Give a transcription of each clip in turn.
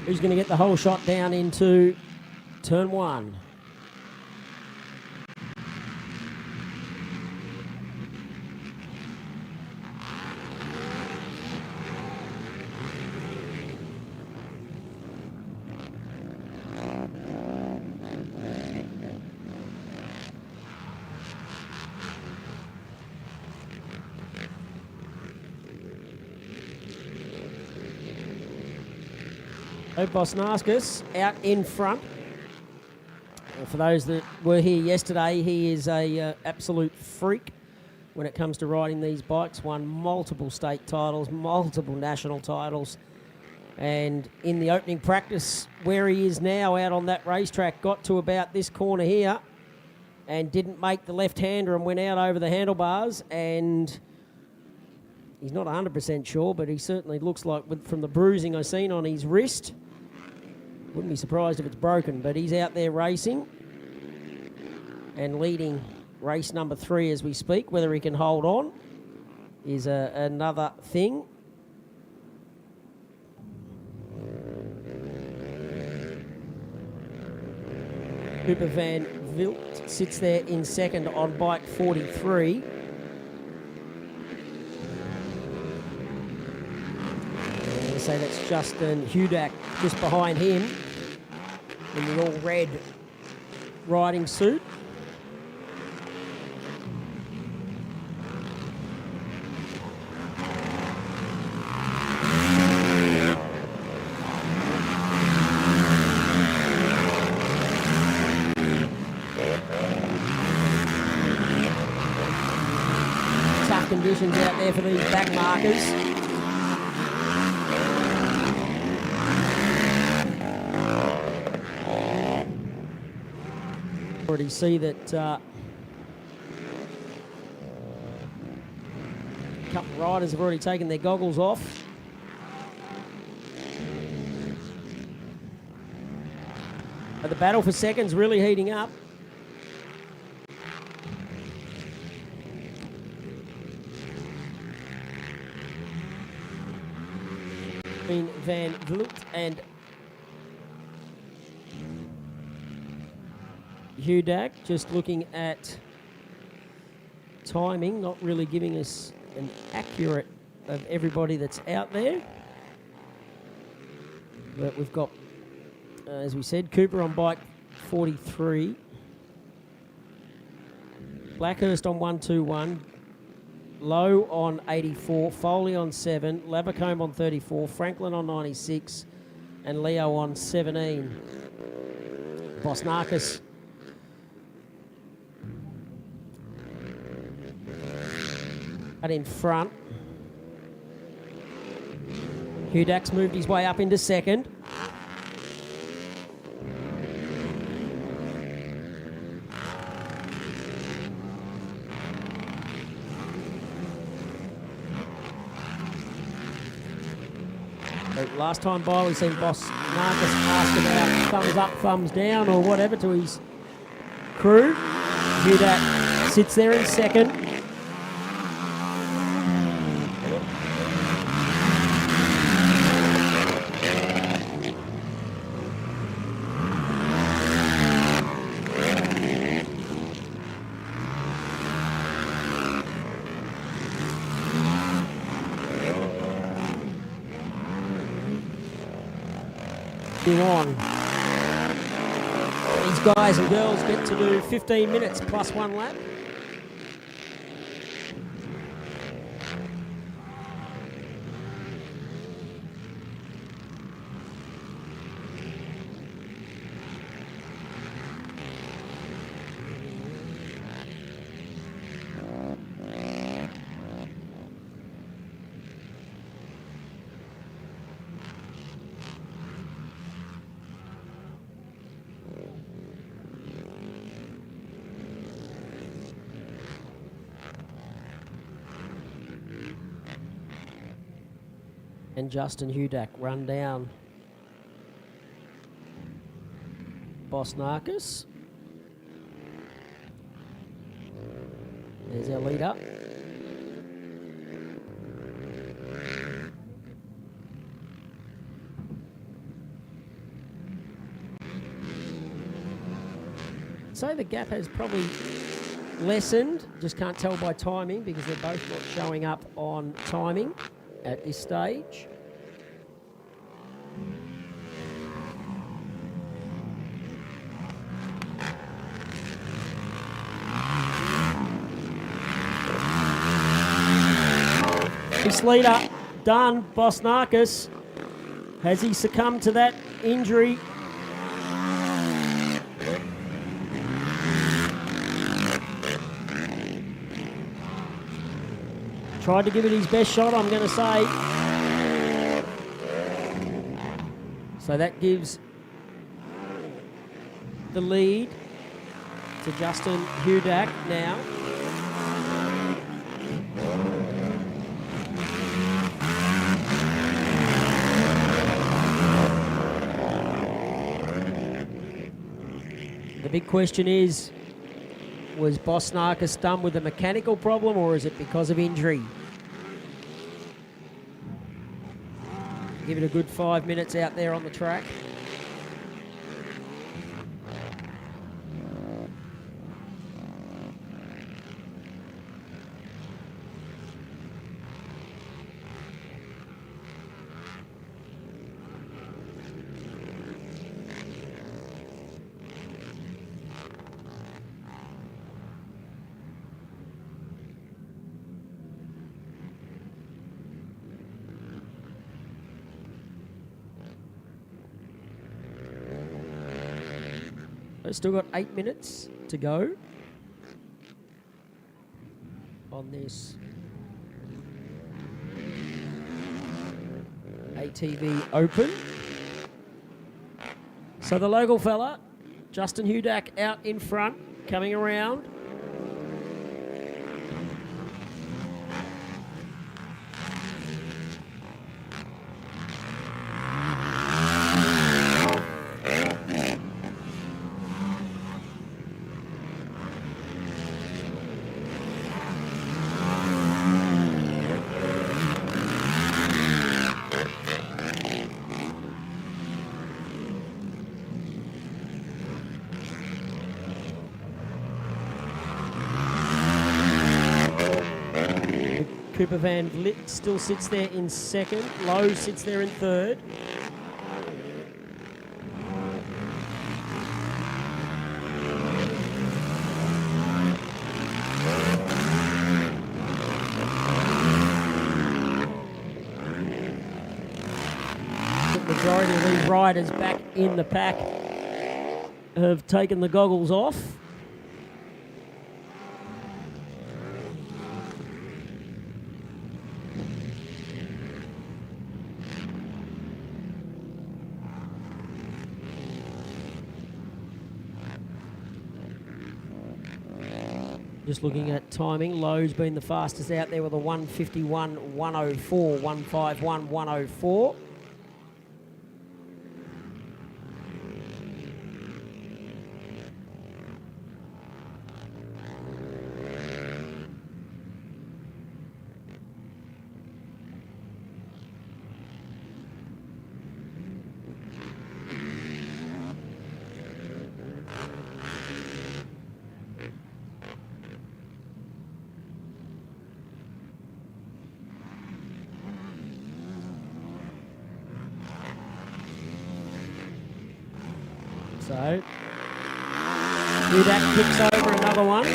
who's going to get the whole shot down into turn 1. Bosnaskus out in front. For those that were here yesterday, he is a absolute freak when it comes to riding these bikes. Won multiple state titles, multiple national titles. And in the opening practice, where he is now out on that racetrack, got to about this corner here and didn't make the left-hander and went out over the handlebars. And he's not 100% sure, but he certainly looks like, from the bruising I've seen on his wrist, wouldn't be surprised if it's broken, but he's out there racing and leading race number 3 as we speak. Whether he can hold on is another thing. Cooper Van Vilt sits there in second on bike 43. So that's Justin Hudak just behind him in the all red riding suit. Tough conditions out there for these back markers. Already see that a couple of riders have already taken their goggles off. But the battle for seconds really heating up. Between Van Vliet and Hudak, just looking at timing, not really giving us an accurate of everybody that's out there. But we've got, as we said, Cooper on bike 43. Blackhurst on 121. Lowe on 84. Foley on 7. Labacombe on 34. Franklin on 96. And Leo on 17. Bosnakis out in front. Hudak's moved his way up into second. Last time by, we've seen Bosnakis ask about thumbs up, thumbs down, or whatever to his crew. Hudak sits there in second. On. These guys and girls get to do 15 minutes plus 1 lap. And Justin Hudak run down Bosnakis. There's our leader. say the gap has probably lessened. Just can't tell by timing because they're both not showing up on timing at this stage. This leader done, Bosnakis. Has he succumbed to that injury? Tried to give it his best shot, I'm going to say. So that gives the lead to Justin Hudak now. The big question is, was Bosnakis done with a mechanical problem or is it because of injury? Give it a good 5 minutes out there on the track. We've still got 8 minutes to go on this ATV Open. So the local fella, Justin Hudak, out in front, coming around. Cooper Van Vliet still sits there in second. Lowe sits there in third. The majority of these riders back in the pack have taken the goggles off. Just looking at timing, Lowe's been the fastest out there with a 1:51, 1:04, 1:51, 1:04. So, Hudak kicks over another one.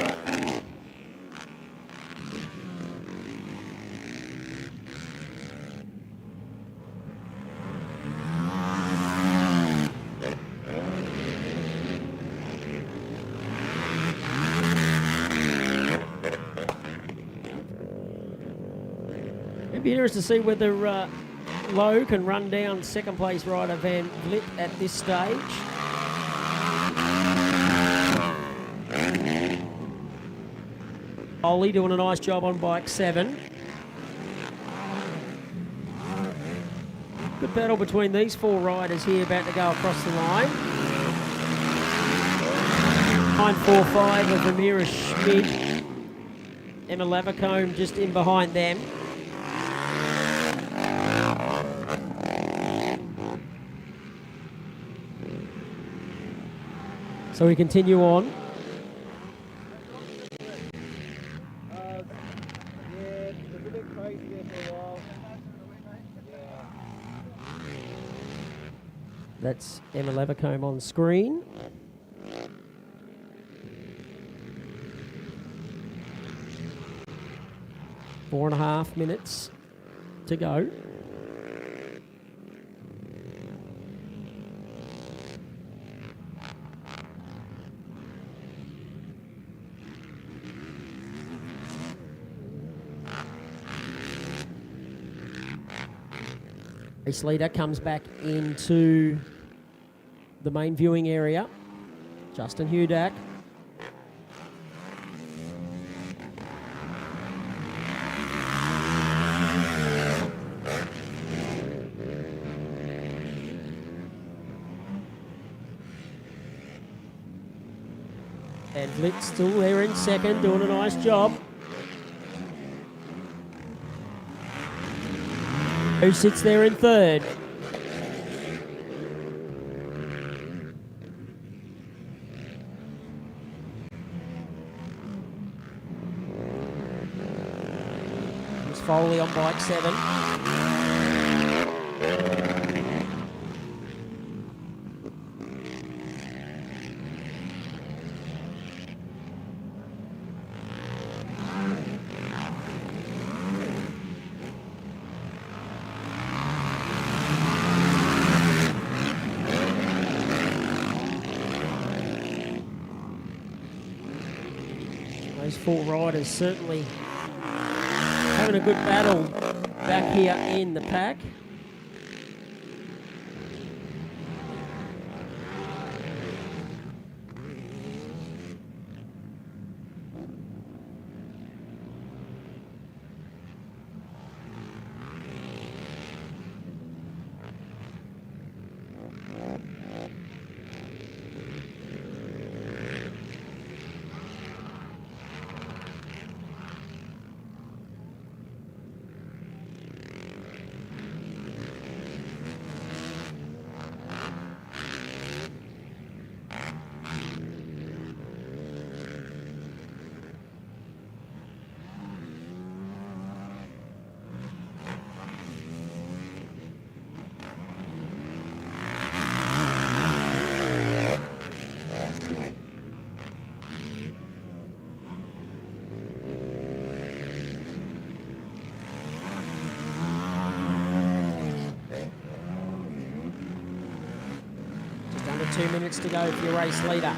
It'd be interesting to see whether Lowe can run down second place rider Van Vliet at this stage. Ollie doing a nice job on bike 7. Good battle between these four riders here about to go across the line. 9.45 of Ramira Schmid. Emma Lavacombe just in behind them. So we continue on. That's Emma Levercombe on screen. Four and a half minutes to go. Race leader comes back into the main viewing area. Justin Hudak. And Vliet still there in second, doing a nice job. Who sits there in third? It's Foley on bike 7. Those four riders certainly having a good battle back here in the pack. Just under 2 minutes to go for your race leader.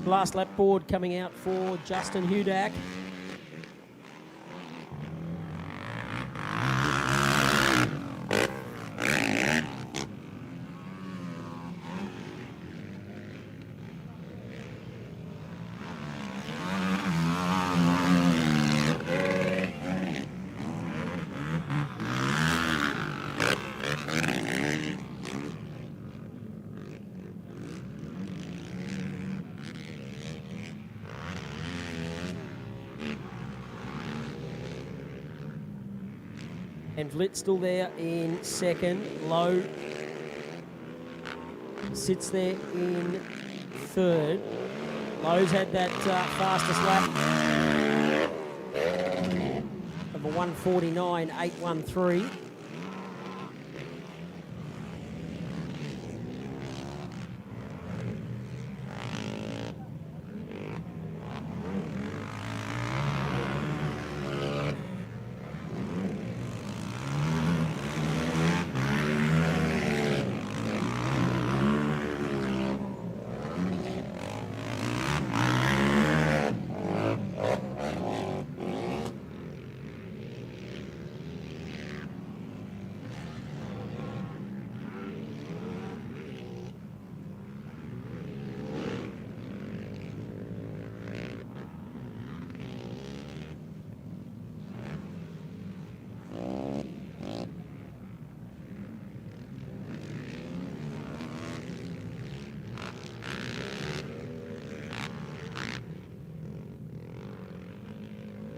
Last lap board coming out for Justin Hudak. And Vliet still there in second. Lowe sits there in third. Lowe's had that fastest lap of a 1:49.813.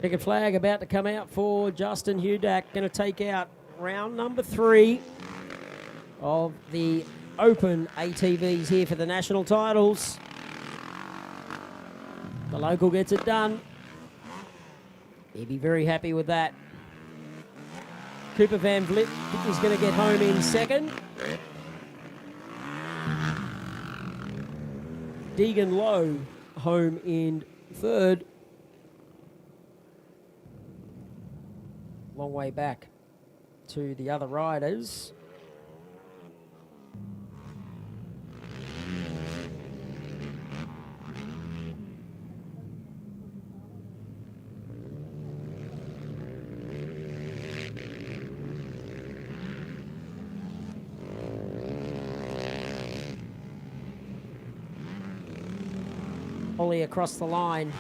Checkered flag about to come out for Justin Hudak. Going to take out round number 3 of the Open ATVs here for the national titles. The local gets it done. He'll be very happy with that. Cooper Van Vliet is going to get home in second. Deegan Lowe home in third. Long way back to the other riders. Ollie across the line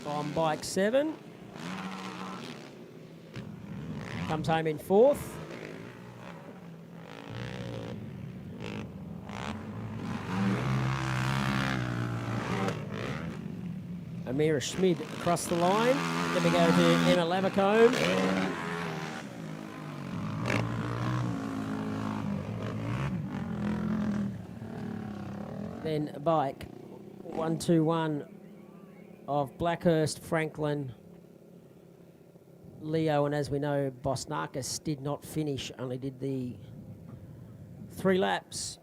on bike 7. Comes home in 4th. Amira Schmid across the line. Then we go to Emma Lavacombe. Then a bike 1-2-1 of Blackhurst, Franklin, Leo, and as we know, Bosnakis did not finish, only did the 3 laps.